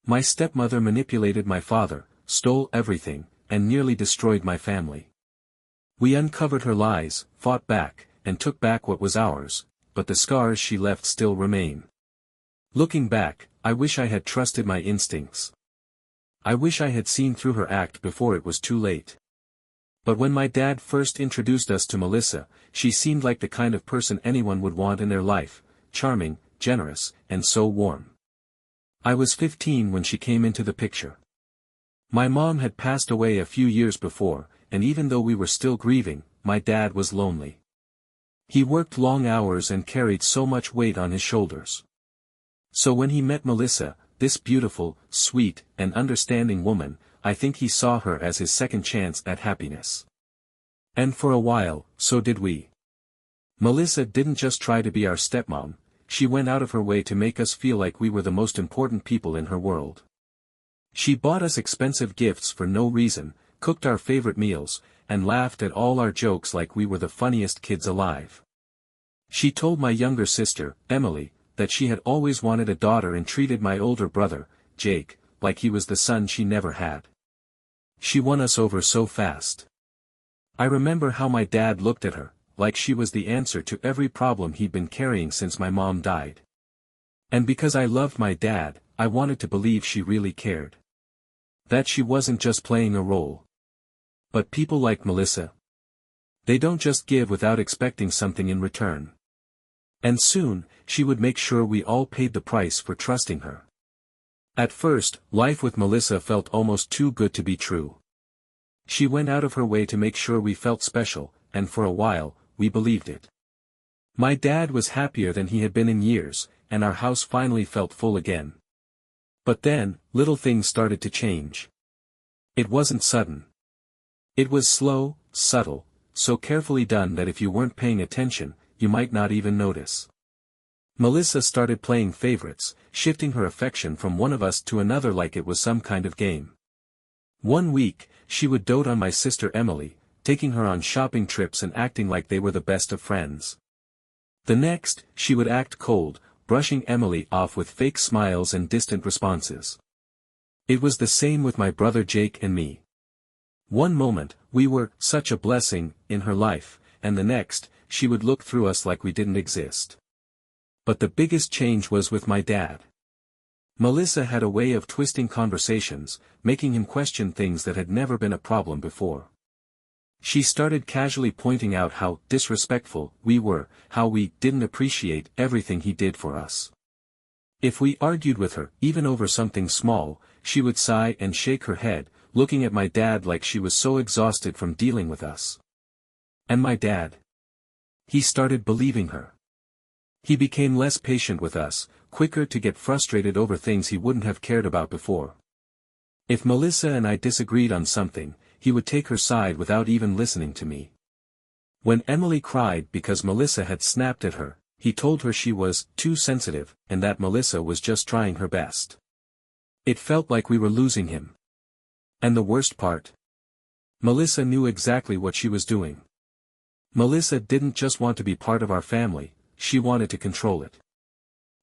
My stepmother manipulated my father, stole everything, and nearly destroyed my family. We uncovered her lies, fought back, and took back what was ours, but the scars she left still remain. Looking back, I wish I had trusted my instincts. I wish I had seen through her act before it was too late. But when my dad first introduced us to Melissa, she seemed like the kind of person anyone would want in their life, charming, generous, and so warm. I was 15 when she came into the picture. My mom had passed away a few years before, and even though we were still grieving, my dad was lonely. He worked long hours and carried so much weight on his shoulders. So when he met Melissa, this beautiful, sweet, and understanding woman, I think he saw her as his second chance at happiness. And for a while, so did we. Melissa didn't just try to be our stepmom, she went out of her way to make us feel like we were the most important people in her world. She bought us expensive gifts for no reason, cooked our favorite meals, and laughed at all our jokes like we were the funniest kids alive. She told my younger sister, Emily, that she had always wanted a daughter and treated my older brother, Jake, like he was the son she never had. She won us over so fast. I remember how my dad looked at her, like she was the answer to every problem he'd been carrying since my mom died. And because I loved my dad, I wanted to believe she really cared. That she wasn't just playing a role. But people like Melissa, they don't just give without expecting something in return. And soon, she would make sure we all paid the price for trusting her. At first, life with Melissa felt almost too good to be true. She went out of her way to make sure we felt special, and for a while, we believed it. My dad was happier than he had been in years, and our house finally felt full again. But then, little things started to change. It wasn't sudden. It was slow, subtle, so carefully done that if you weren't paying attention, you might not even notice. Melissa started playing favorites, shifting her affection from one of us to another like it was some kind of game. One week, she would dote on my sister Emily, taking her on shopping trips and acting like they were the best of friends. The next, she would act cold, brushing Emily off with fake smiles and distant responses. It was the same with my brother Jake and me. One moment, we were such a blessing in her life, and the next, she would look through us like we didn't exist. But the biggest change was with my dad. Melissa had a way of twisting conversations, making him question things that had never been a problem before. She started casually pointing out how disrespectful we were, how we didn't appreciate everything he did for us. If we argued with her, even over something small, she would sigh and shake her head, looking at my dad like she was so exhausted from dealing with us. And my dad? He started believing her. He became less patient with us, quicker to get frustrated over things he wouldn't have cared about before. If Melissa and I disagreed on something, he would take her side without even listening to me. When Emily cried because Melissa had snapped at her, he told her she was too sensitive, and that Melissa was just trying her best. It felt like we were losing him. And the worst part? Melissa knew exactly what she was doing. Melissa didn't just want to be part of our family, she wanted to control it.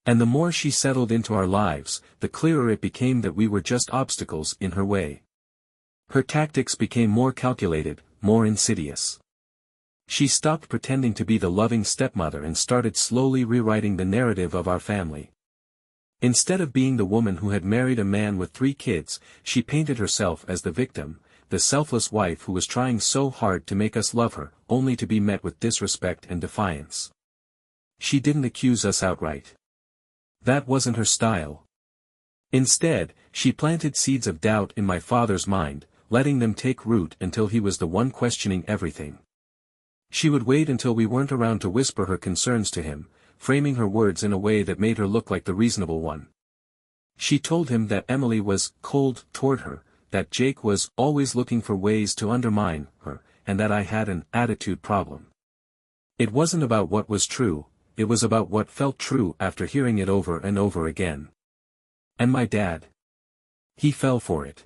And the more she settled into our lives, the clearer it became that we were just obstacles in her way. Her tactics became more calculated, more insidious. She stopped pretending to be the loving stepmother and started slowly rewriting the narrative of our family. Instead of being the woman who had married a man with 3 kids, she painted herself as the victim, the selfless wife who was trying so hard to make us love her, only to be met with disrespect and defiance. She didn't accuse us outright. That wasn't her style. Instead, she planted seeds of doubt in my father's mind, letting them take root until he was the one questioning everything. She would wait until we weren't around to whisper her concerns to him, framing her words in a way that made her look like the reasonable one. She told him that Emily was cold toward her, that Jake was always looking for ways to undermine her, and that I had an attitude problem. It wasn't about what was true, it was about what felt true after hearing it over and over again. And my dad? He fell for it.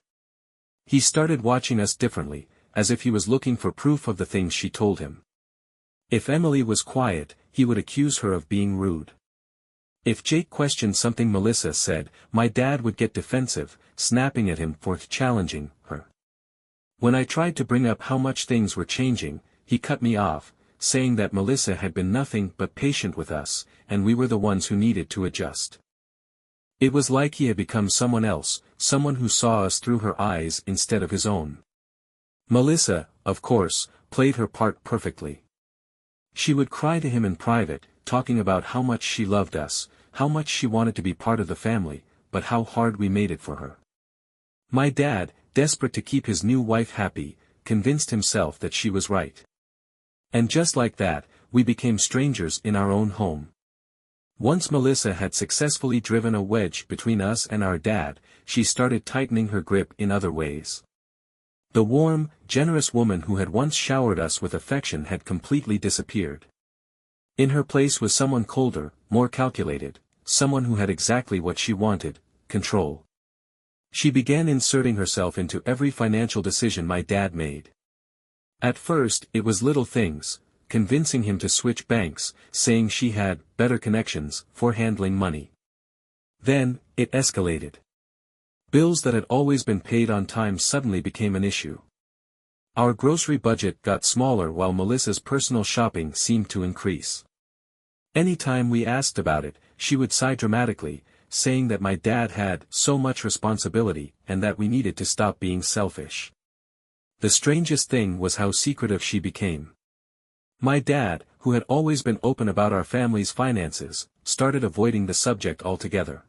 He started watching us differently, as if he was looking for proof of the things she told him. If Emily was quiet, he would accuse her of being rude. If Jake questioned something Melissa said, my dad would get defensive, snapping at him for challenging her. When I tried to bring up how much things were changing, he cut me off, saying that Melissa had been nothing but patient with us, and we were the ones who needed to adjust. It was like he had become someone else, someone who saw us through her eyes instead of his own. Melissa, of course, played her part perfectly. She would cry to him in private, talking about how much she loved us, how much she wanted to be part of the family, but how hard we made it for her. My dad, desperate to keep his new wife happy, convinced himself that she was right. And just like that, we became strangers in our own home. Once Melissa had successfully driven a wedge between us and our dad, she started tightening her grip in other ways. The warm, generous woman who had once showered us with affection had completely disappeared. In her place was someone colder, more calculated, someone who had exactly what she wanted: control. She began inserting herself into every financial decision my dad made. At first, it was little things, convincing him to switch banks, saying she had better connections for handling money. Then, it escalated. Bills that had always been paid on time suddenly became an issue. Our grocery budget got smaller while Melissa's personal shopping seemed to increase. Anytime we asked about it, she would sigh dramatically, saying that my dad had so much responsibility and that we needed to stop being selfish. The strangest thing was how secretive she became. My dad, who had always been open about our family's finances, started avoiding the subject altogether.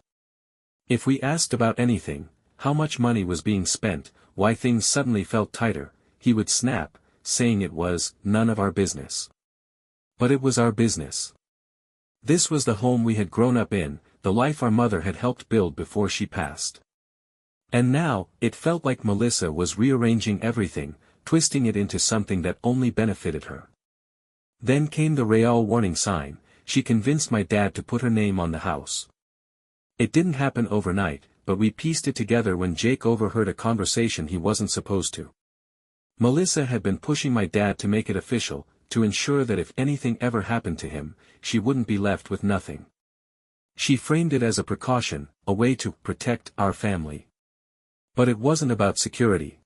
If we asked about anything, how much money was being spent, why things suddenly felt tighter, he would snap, saying it was none of our business. But it was our business. This was the home we had grown up in, the life our mother had helped build before she passed. And now, it felt like Melissa was rearranging everything, twisting it into something that only benefited her. Then came the Real warning sign. She convinced my dad to put her name on the house. It didn't happen overnight, but we pieced it together when Jake overheard a conversation he wasn't supposed to. Melissa had been pushing my dad to make it official, to ensure that if anything ever happened to him, she wouldn't be left with nothing. She framed it as a precaution, a way to protect our family. But it wasn't about security.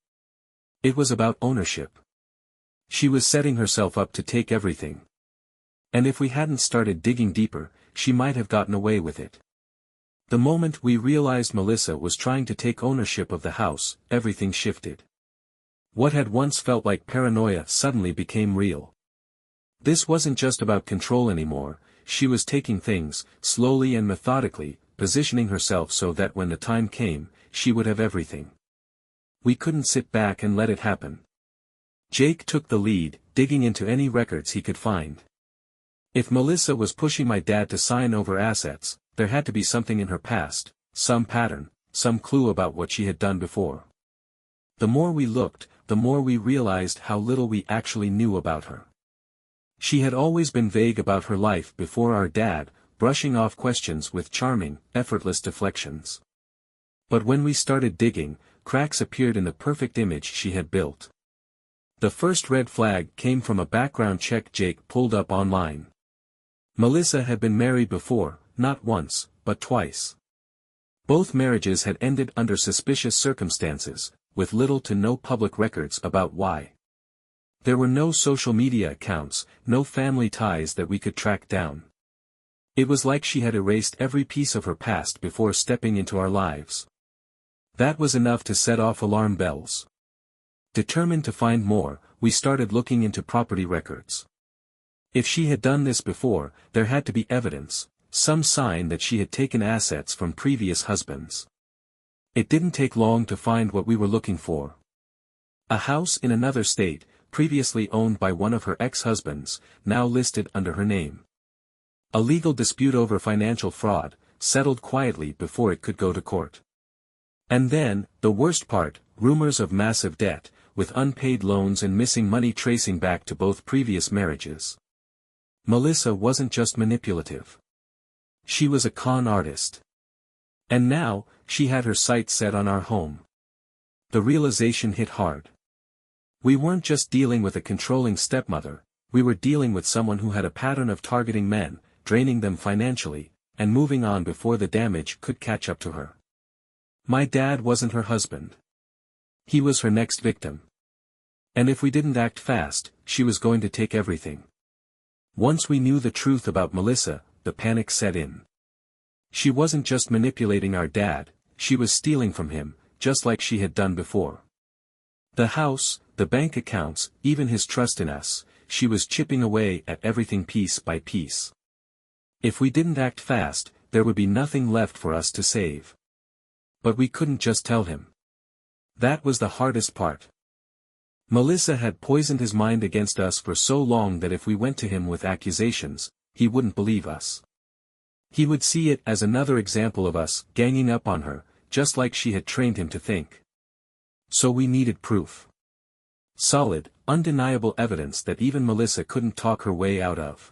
It was about ownership. She was setting herself up to take everything. And if we hadn't started digging deeper, she might have gotten away with it. The moment we realized Melissa was trying to take ownership of the house, everything shifted. What had once felt like paranoia suddenly became real. This wasn't just about control anymore. She was taking things, slowly and methodically, positioning herself so that when the time came, she would have everything. We couldn't sit back and let it happen. Jake took the lead, digging into any records he could find. If Melissa was pushing my dad to sign over assets, there had to be something in her past, some pattern, some clue about what she had done before. The more we looked, the more we realized how little we actually knew about her. She had always been vague about her life before our dad, brushing off questions with charming, effortless deflections. But when we started digging, cracks appeared in the perfect image she had built. The first red flag came from a background check Jake pulled up online. Melissa had been married before, not once, but twice. Both marriages had ended under suspicious circumstances, with little to no public records about why. There were no social media accounts, no family ties that we could track down. It was like she had erased every piece of her past before stepping into our lives. That was enough to set off alarm bells. Determined to find more, we started looking into property records. If she had done this before, there had to be evidence, some sign that she had taken assets from previous husbands. It didn't take long to find what we were looking for. A house in another state, previously owned by one of her ex-husbands, now listed under her name. A legal dispute over financial fraud, settled quietly before it could go to court. And then, the worst part, rumors of massive debt, with unpaid loans and missing money tracing back to both previous marriages. Melissa wasn't just manipulative. She was a con artist. And now, she had her sights set on our home. The realization hit hard. We weren't just dealing with a controlling stepmother, we were dealing with someone who had a pattern of targeting men, draining them financially, and moving on before the damage could catch up to her. My dad wasn't her husband. He was her next victim. And if we didn't act fast, she was going to take everything. Once we knew the truth about Melissa, the panic set in. She wasn't just manipulating our dad, she was stealing from him, just like she had done before. The house, the bank accounts, even his trust in us, she was chipping away at everything piece by piece. If we didn't act fast, there would be nothing left for us to save. But we couldn't just tell him. That was the hardest part. Melissa had poisoned his mind against us for so long that if we went to him with accusations, he wouldn't believe us. He would see it as another example of us ganging up on her, just like she had trained him to think. So we needed proof. Solid, undeniable evidence that even Melissa couldn't talk her way out of.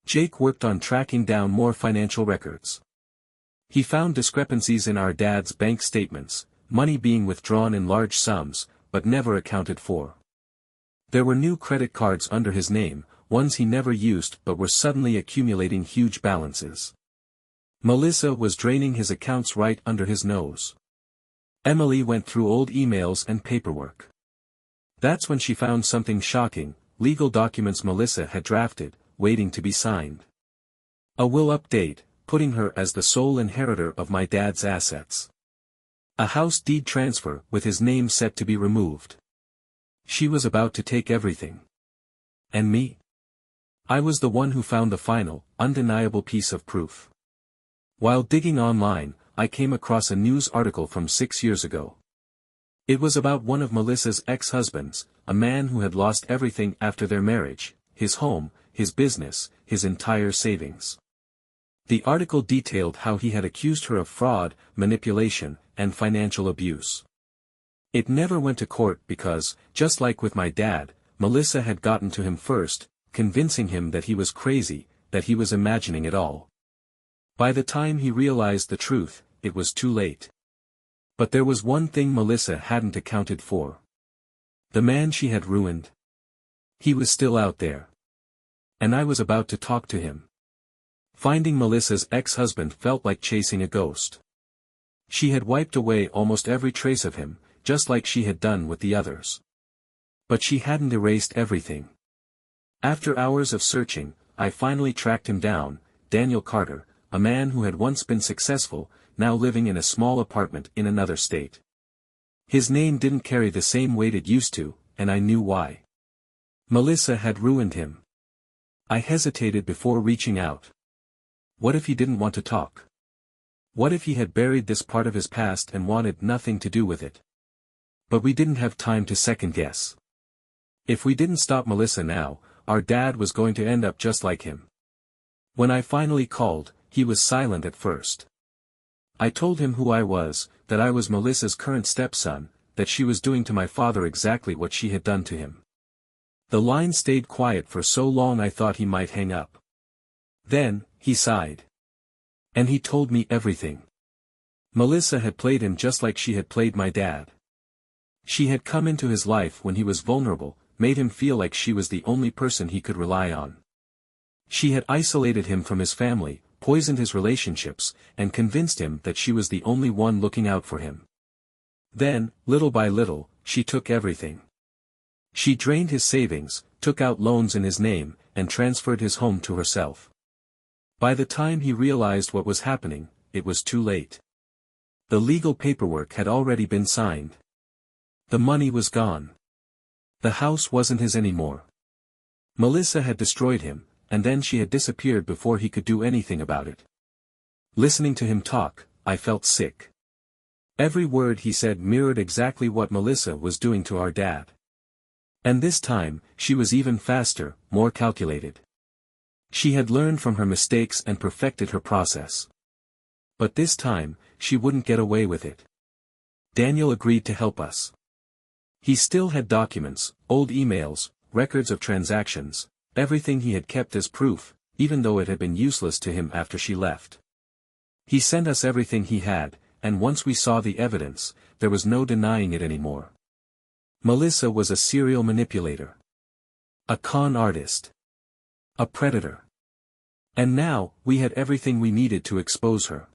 Jake worked on tracking down more financial records. He found discrepancies in our dad's bank statements, money being withdrawn in large sums, but never accounted for. There were new credit cards under his name, ones he never used but were suddenly accumulating huge balances. Melissa was draining his accounts right under his nose. Emily went through old emails and paperwork. That's when she found something shocking: legal documents Melissa had drafted, waiting to be signed. A will update, putting her as the sole inheritor of my dad's assets. A house deed transfer with his name set to be removed. She was about to take everything. And me? I was the one who found the final, undeniable piece of proof. While digging online, I came across a news article from 6 years ago. It was about one of Melissa's ex-husbands, a man who had lost everything after their marriage: his home, his business, his entire savings. The article detailed how he had accused her of fraud, manipulation, and financial abuse. It never went to court because, just like with my dad, Melissa had gotten to him first, convincing him that he was crazy, that he was imagining it all. By the time he realized the truth, it was too late. But there was one thing Melissa hadn't accounted for. The man she had ruined. He was still out there. And I was about to talk to him. Finding Melissa's ex-husband felt like chasing a ghost. She had wiped away almost every trace of him, just like she had done with the others. But she hadn't erased everything. After hours of searching, I finally tracked him down: Daniel Carter, a man who had once been successful, now living in a small apartment in another state. His name didn't carry the same weight it used to, and I knew why. Melissa had ruined him. I hesitated before reaching out. What if he didn't want to talk? What if he had buried this part of his past and wanted nothing to do with it? But we didn't have time to second guess. If we didn't stop Melissa now, our dad was going to end up just like him. When I finally called, he was silent at first. I told him who I was, that I was Melissa's current stepson, that she was doing to my father exactly what she had done to him. The line stayed quiet for so long I thought he might hang up. Then, he sighed. And he told me everything. Melissa had played him just like she had played my dad. She had come into his life when he was vulnerable, made him feel like she was the only person he could rely on. She had isolated him from his family, poisoned his relationships, and convinced him that she was the only one looking out for him. Then, little by little, she took everything. She drained his savings, took out loans in his name, and transferred his home to herself. By the time he realized what was happening, it was too late. The legal paperwork had already been signed. The money was gone. The house wasn't his anymore. Melissa had destroyed him, and then she had disappeared before he could do anything about it. Listening to him talk, I felt sick. Every word he said mirrored exactly what Melissa was doing to our dad. And this time, she was even faster, more calculated. She had learned from her mistakes and perfected her process. But this time, she wouldn't get away with it. Daniel agreed to help us. He still had documents, old emails, records of transactions, everything he had kept as proof, even though it had been useless to him after she left. He sent us everything he had, and once we saw the evidence, there was no denying it anymore. Melissa was a serial manipulator. A con artist. A predator. And now, we had everything we needed to expose her.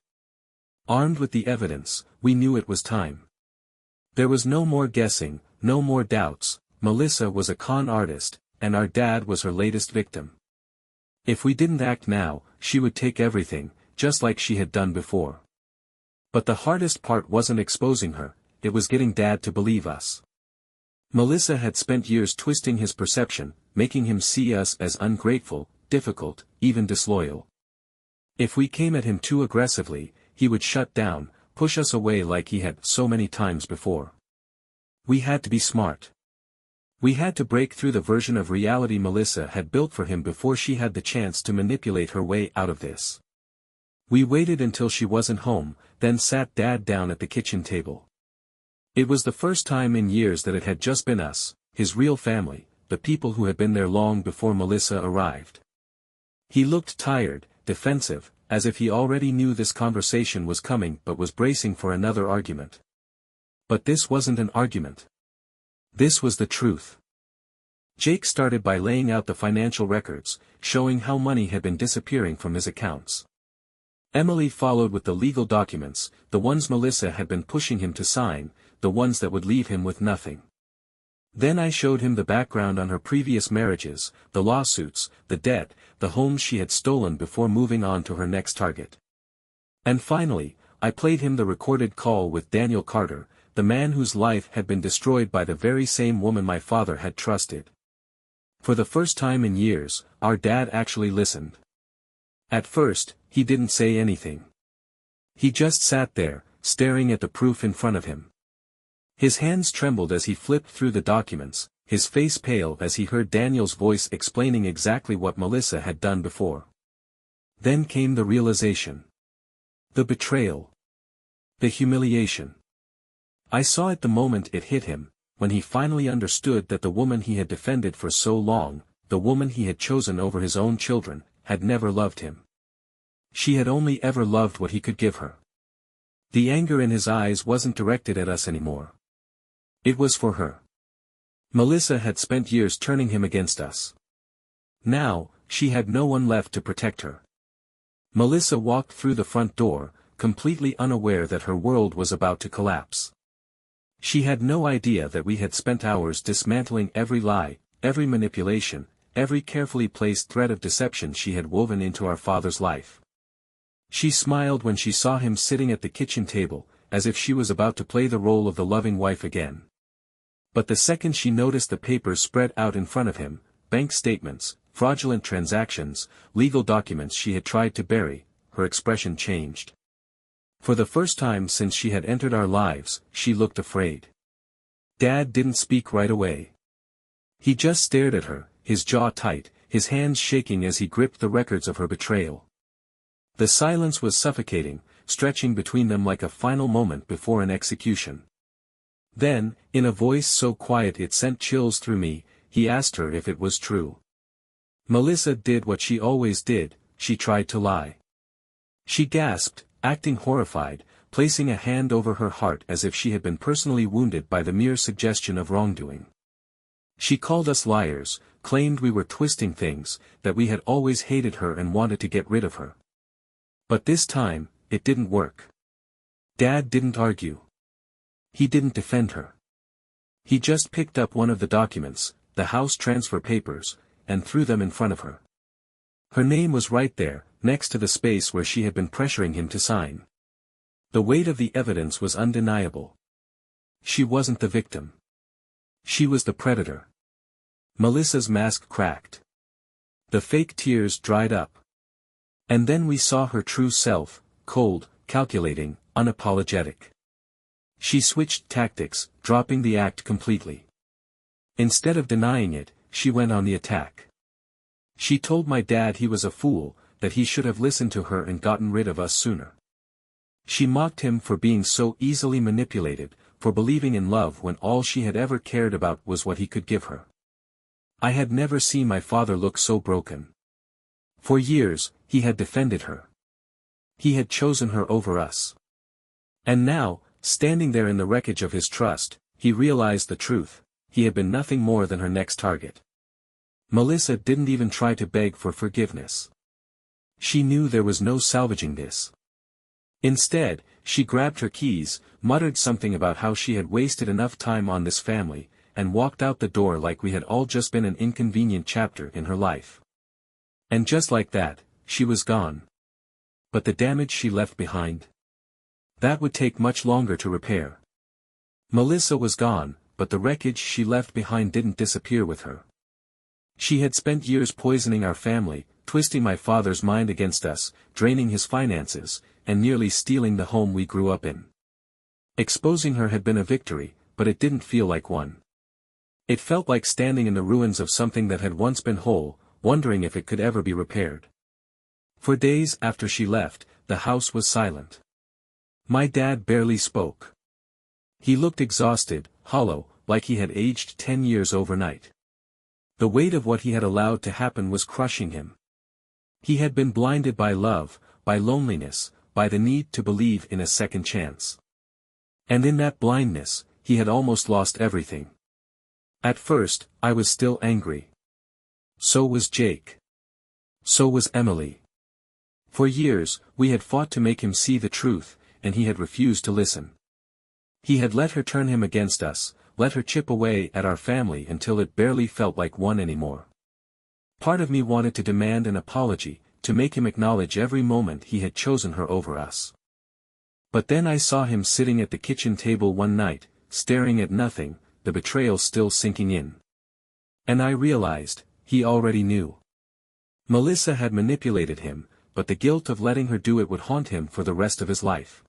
Armed with the evidence, we knew it was time. There was no more guessing, no more doubts. Melissa was a con artist, and our dad was her latest victim. If we didn't act now, she would take everything, just like she had done before. But the hardest part wasn't exposing her, it was getting Dad to believe us. Melissa had spent years twisting his perception, making him see us as ungrateful, difficult, even disloyal. If we came at him too aggressively, he would shut down, push us away like he had so many times before. We had to be smart. We had to break through the version of reality Melissa had built for him before she had the chance to manipulate her way out of this. We waited until she wasn't home, then sat Dad down at the kitchen table. It was the first time in years that it had just been us, his real family, the people who had been there long before Melissa arrived. He looked tired, defensive, as if he already knew this conversation was coming but was bracing for another argument. But this wasn't an argument. This was the truth. Jake started by laying out the financial records, showing how money had been disappearing from his accounts. Emily followed with the legal documents, the ones Melissa had been pushing him to sign, the ones that would leave him with nothing. Then I showed him the background on her previous marriages, the lawsuits, the debt, the homes she had stolen before moving on to her next target. And finally, I played him the recorded call with Daniel Carter, the man whose life had been destroyed by the very same woman my father had trusted. For the first time in years, our dad actually listened. At first, he didn't say anything. He just sat there, staring at the proof in front of him. His hands trembled as he flipped through the documents, his face pale as he heard Daniel's voice explaining exactly what Melissa had done before. Then came the realization. The betrayal. The humiliation. I saw it the moment it hit him, when he finally understood that the woman he had defended for so long, the woman he had chosen over his own children, had never loved him. She had only ever loved what he could give her. The anger in his eyes wasn't directed at us anymore. It was for her. Melissa had spent years turning him against us. Now, she had no one left to protect her. Melissa walked through the front door, completely unaware that her world was about to collapse. She had no idea that we had spent hours dismantling every lie, every manipulation, every carefully placed thread of deception she had woven into our father's life. She smiled when she saw him sitting at the kitchen table, as if she was about to play the role of the loving wife again. But the second she noticed the papers spread out in front of him, bank statements, fraudulent transactions, legal documents she had tried to bury, her expression changed. For the first time since she had entered our lives, she looked afraid. Dad didn't speak right away. He just stared at her, his jaw tight, his hands shaking as he gripped the records of her betrayal. The silence was suffocating, stretching between them like a final moment before an execution. Then, in a voice so quiet it sent chills through me, he asked her if it was true. Melissa did what she always did, she tried to lie. She gasped, acting horrified, placing a hand over her heart as if she had been personally wounded by the mere suggestion of wrongdoing. She called us liars, claimed we were twisting things, that we had always hated her and wanted to get rid of her. But this time, it didn't work. Dad didn't argue. He didn't defend her. He just picked up one of the documents, the house transfer papers, and threw them in front of her. Her name was right there, next to the space where she had been pressuring him to sign. The weight of the evidence was undeniable. She wasn't the victim. She was the predator. Melissa's mask cracked. The fake tears dried up. And then we saw her true self, cold, calculating, unapologetic. She switched tactics, dropping the act completely. Instead of denying it, she went on the attack. She told my dad he was a fool, that he should have listened to her and gotten rid of us sooner. She mocked him for being so easily manipulated, for believing in love when all she had ever cared about was what he could give her. I had never seen my father look so broken. For years, he had defended her. He had chosen her over us. And now, standing there in the wreckage of his trust, he realized the truth, he had been nothing more than her next target. Melissa didn't even try to beg for forgiveness. She knew there was no salvaging this. Instead, she grabbed her keys, muttered something about how she had wasted enough time on this family, and walked out the door like we had all just been an inconvenient chapter in her life. And just like that, she was gone. But the damage she left behind? That would take much longer to repair. Melissa was gone, but the wreckage she left behind didn't disappear with her. She had spent years poisoning our family, twisting my father's mind against us, draining his finances, and nearly stealing the home we grew up in. Exposing her had been a victory, but it didn't feel like one. It felt like standing in the ruins of something that had once been whole, wondering if it could ever be repaired. For days after she left, the house was silent. My dad barely spoke. He looked exhausted, hollow, like he had aged 10 years overnight. The weight of what he had allowed to happen was crushing him. He had been blinded by love, by loneliness, by the need to believe in a second chance. And in that blindness, he had almost lost everything. At first, I was still angry. So was Jake. So was Emily. For years, we had fought to make him see the truth, and he had refused to listen. He had let her turn him against us, let her chip away at our family until it barely felt like one anymore. Part of me wanted to demand an apology, to make him acknowledge every moment he had chosen her over us. But then I saw him sitting at the kitchen table one night, staring at nothing, the betrayal still sinking in. And I realized, he already knew. Melissa had manipulated him, but the guilt of letting her do it would haunt him for the rest of his life.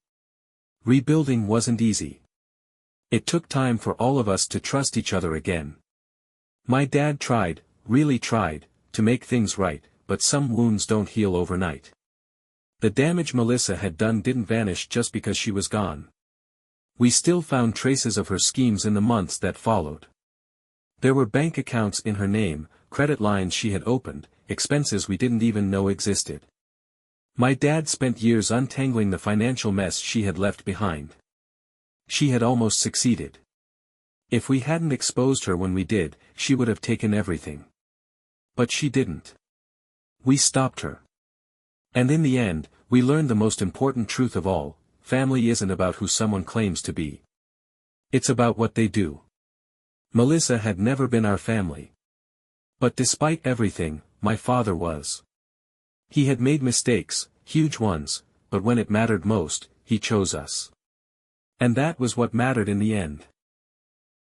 Rebuilding wasn't easy. It took time for all of us to trust each other again. My dad tried, really tried, to make things right, but some wounds don't heal overnight. The damage Melissa had done didn't vanish just because she was gone. We still found traces of her schemes in the months that followed. There were bank accounts in her name, credit lines she had opened, expenses we didn't even know existed. My dad spent years untangling the financial mess she had left behind. She had almost succeeded. If we hadn't exposed her when we did, she would have taken everything. But she didn't. We stopped her. And in the end, we learned the most important truth of all: family isn't about who someone claims to be. It's about what they do. Melissa had never been our family. But despite everything, my father was. He had made mistakes, huge ones, but when it mattered most, he chose us. And that was what mattered in the end.